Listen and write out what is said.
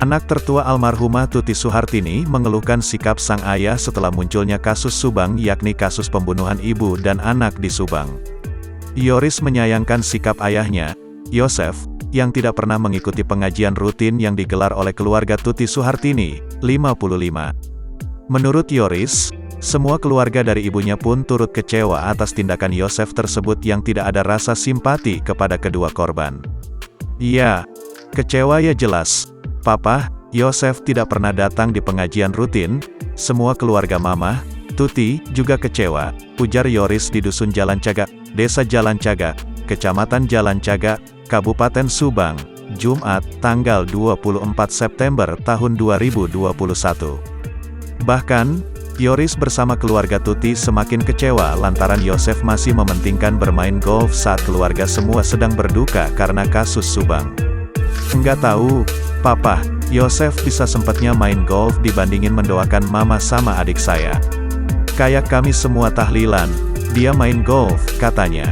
Anak tertua almarhumah Tuti Suhartini mengeluhkan sikap sang ayah setelah munculnya kasus Subang, yakni kasus pembunuhan ibu dan anak di Subang. Yoris menyayangkan sikap ayahnya, Yosef, yang tidak pernah mengikuti pengajian rutin yang digelar oleh keluarga Tuti Suhartini, 55. Menurut Yoris, semua keluarga dari ibunya pun turut kecewa atas tindakan Yosef tersebut yang tidak ada rasa simpati kepada kedua korban. "Ya, kecewa ya jelas. Papa, Yosef tidak pernah datang di pengajian rutin, semua keluarga Mama, Tuti, juga kecewa," ujar Yoris di Dusun Jalan Cagak, Desa Jalan Cagak, Kecamatan Jalan Cagak, Kabupaten Subang, Jumat, tanggal 24 September tahun 2021. Bahkan, Yoris bersama keluarga Tuti semakin kecewa lantaran Yosef masih mementingkan bermain golf saat keluarga semua sedang berduka karena kasus Subang. "Enggak tahu, Papa, Yosef bisa sempatnya main golf dibandingin mendoakan Mama sama adik saya. Kayak kami semua tahlilan, dia main golf," katanya.